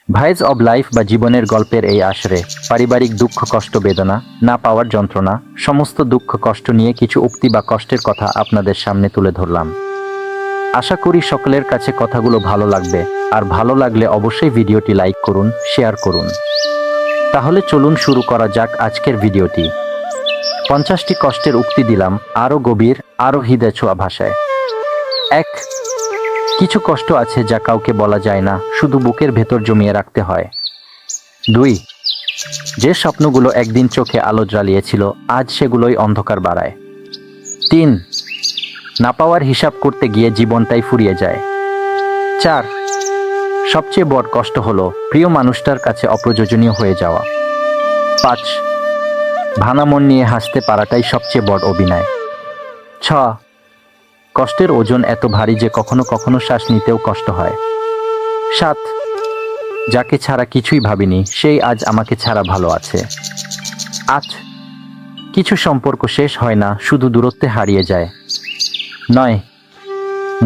ভাইজ of life বা জীবনের গল্পের এই আসরে পারিবারিক দুঃখ কষ্ট বেদনা না পাওয়ার যন্ত্রণা সমস্ত দুঃখ কষ্ট নিয়ে কিছু উক্তি বা কষ্টের কথা আপনাদের সামনে তুলে ধরলাম। আশা করি সকলের কাছে কথাগুলো ভালো লাগবে, আর ভালো লাগলে অবশ্যই ভিডিওটি লাইক করুন, শেয়ার করুন। তাহলে চলুন শুরু করা যাক আজকের ভিডিওটি। 50টি কষ্টের উক্তি দিলাম, আরও গভীর, আরও হৃদয় ছোঁয়া ভাষায়। 1. কিছু কষ্ট আছে যা কাউকে বলা যায় না, শুধু বুকের ভেতর জমিয়ে রাখতে হয়। 2. যে স্বপ্নগুলো একদিন চোখে আলো জ্বালিয়েছিল আজ সেগুলোই অন্ধকার বাড়ায়। 3. না পাওয়ার হিসাব করতে গিয়ে জীবনটাই ফুরিয়ে যায়। 4. সবচেয়ে বড় কষ্ট হলো প্রিয় মানুষটার কাছে অপ্রয়োজনীয় হয়ে যাওয়া। 5. ভাঙা মন নিয়ে হাসতে পারাটাই সবচেয়ে বড় অভিনয়। 6. কষ্টের ওজন এত ভারী যে কখনো কখনো শ্বাস নিতেও কষ্ট হয়। 7. যাকে ছাড়া কিছুই ভাবিনি সেই আজ আমাকে ছাড়া ভালো আছে। 8. কিছু সম্পর্ক শেষ হয় না, শুধু দূরত্বে হারিয়ে যায়। 9.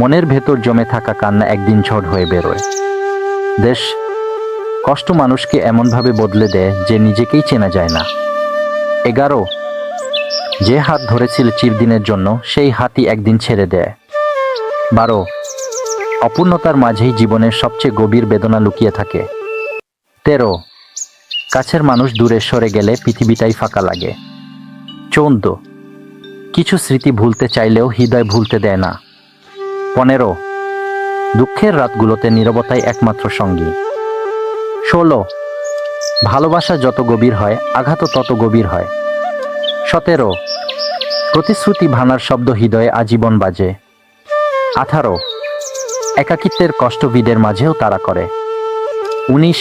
মনের ভেতর জমে থাকা কান্না একদিন ঝড় হয়ে বেরোয়। 10. কষ্ট মানুষকে এমনভাবে বদলে দেয় যে নিজেকেই চেনা যায় না। 11. যে হাত ধরেছিল চিরদিনের জন্য সেই হাতই একদিন ছেড়ে দেয়। 12. অপূর্ণতার মাঝেই জীবনের সবচেয়ে গভীর বেদনা লুকিয়ে থাকে। 13. কাছের মানুষ দূরে সরে গেলে পৃথিবীটাই ফাঁকা লাগে। 14. কিছু স্মৃতি ভুলতে চাইলেও হৃদয় ভুলতে দেয় না। 15. দুঃখের রাতগুলোতে নীরবতাই একমাত্র সঙ্গী। 16. ভালোবাসা যত গভীর হয় আঘাতও তত গভীর হয়। 17. প্রতিশ্রুতি ভাঙার শব্দ হৃদয়ে আজীবন বাজে। 18. একাকিত্বের কষ্ট হৃদের মাঝেও তাড়া করে। 19.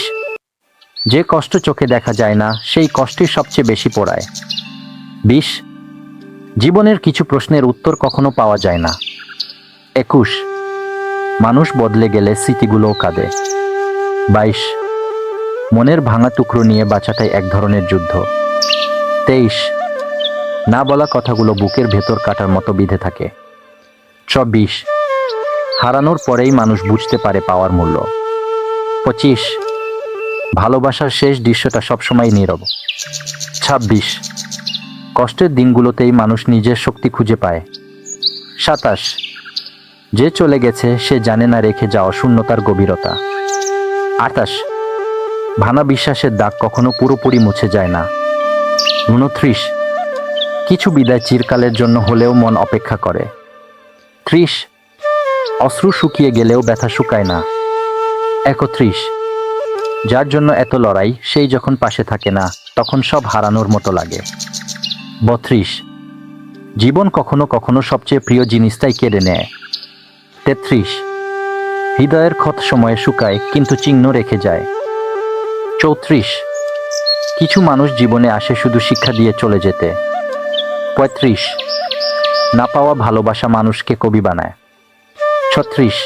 যে কষ্ট চোখে দেখা যায় না সেই কষ্টই সবচেয়ে বেশি পোড়ায়। 20. জীবনের কিছু প্রশ্নের উত্তর কখনো পাওয়া যায় না। 21. মানুষ বদলে গেলে স্মৃতিগুলোও কাঁদে। 22. মনের ভাঙা টুকরো নিয়ে বাঁচাটাই এক ধরনের যুদ্ধ। 23. না বলা কথাগুলো বুকের ভেতর কাটার মতো বিঁধে থাকে। 24. হারানোর পরেই মানুষ বুঝতে পারে পাওয়ার মূল্য। 25. ভালোবাসার শেষ দৃশ্যটা সবসময় নীরব। 26. কষ্টের দিনগুলোতেই মানুষ নিজের শক্তি খুঁজে পায়। 27. যে চলে গেছে সে জানে না রেখে যাওয়া শূন্যতার গভীরতা। 28. ভাঙা বিশ্বাসের দাগ কখনো পুরোপুরি মুছে যায় না। 29. কিছু বিদায় চিরকালের জন্য হলেও মন অপেক্ষা করে। 30. অশ্রু শুকিয়ে গেলেও ব্যথা শুকায় না। 31. যার জন্য এত লড়াই সেই যখন পাশে থাকে না তখন সব হারানোর মতো লাগে। 32. জীবন কখনো কখনো সবচেয়ে প্রিয় জিনিসটাই কেড়ে নেয়। 33. হৃদয়ের ক্ষত সময়ে শুকায় কিন্তু চিহ্ন রেখে যায়। 34. কিছু মানুষ জীবনে আসে শুধু শিক্ষা দিয়ে চলে যেতে। 35. না পাওয়া ভালোবাসা মানুষকে কবি বানায়। 36.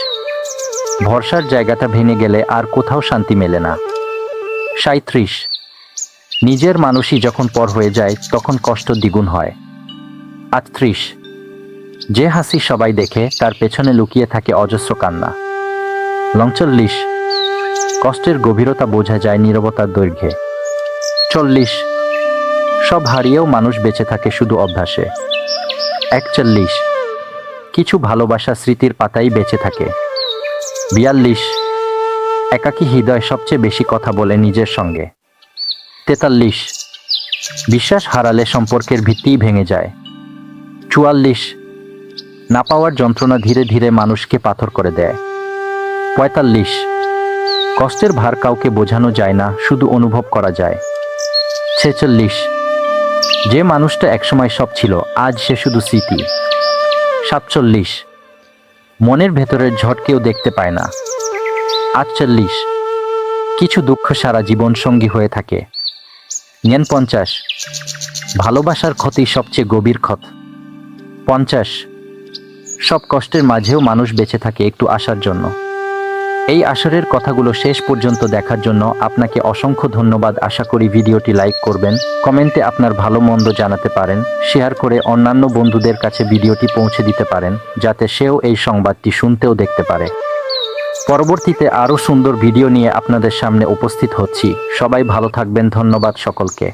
ভরসার জায়গাটা ভেঙে গেলে আর কোথাও শান্তি মেলে না। 37. নিজের মানুষই যখন পর হয়ে যায় তখন কষ্ট দ্বিগুণ হয়। 38. যে হাসি সবাই দেখে তার পেছনে লুকিয়ে থাকে অজস্র কান্না। 39. কষ্টের গভীরতা বোঝা যায় নীরবতার দৈর্ঘ্যে। 40. সব হারিয়েও মানুষ বেঁচে থাকে শুধু অভ্যাসে। 41. কিছু ভালোবাসা স্মৃতির পাতাই বেঁচে থাকে। 42. একাকী হৃদয় সবচেয়ে বেশি কথা বলে নিজের সঙ্গে। 43. বিশ্বাস হারালে সম্পর্কের ভিত্তিই ভেঙে যায়। 44. না পাওয়ার যন্ত্রণা ধীরে ধীরে মানুষকে পাথর করে দেয়। 45. কষ্টের ভার কাউকে বোঝানো যায় না, শুধু অনুভব করা যায়। 46. যে মানুষটা একসময় সব ছিল আজ সে শুধু স্মৃতি। 47. মনের ভেতরের ঝড় কেউ দেখতে পায় না। 48. কিছু দুঃখ সারা জীবন সঙ্গী হয়ে থাকে। 49. ভালোবাসার ক্ষতি সবচেয়ে গভীর ক্ষত। 50. সব কষ্টের মাঝেও মানুষ বেঁচে থাকে একটু আশার জন্য। এই আসরের কথাগুলো শেষ পর্যন্ত দেখার জন্য আপনাকে অসংখ্য ধন্যবাদ। আশা করি ভিডিওটি লাইক করবেন, কমেন্টে আপনার ভালো মন্দ জানাতে পারেন, শেয়ার করে অন্যান্য বন্ধুদের কাছে ভিডিওটি পৌঁছে দিতে পারেন যাতে সেও এই সংবাদটি শুনতেও দেখতে পারে। পরবর্তীতে আরও সুন্দর ভিডিও নিয়ে আপনাদের সামনে উপস্থিত হচ্ছি। সবাই ভালো থাকবেন। ধন্যবাদ সকলকে।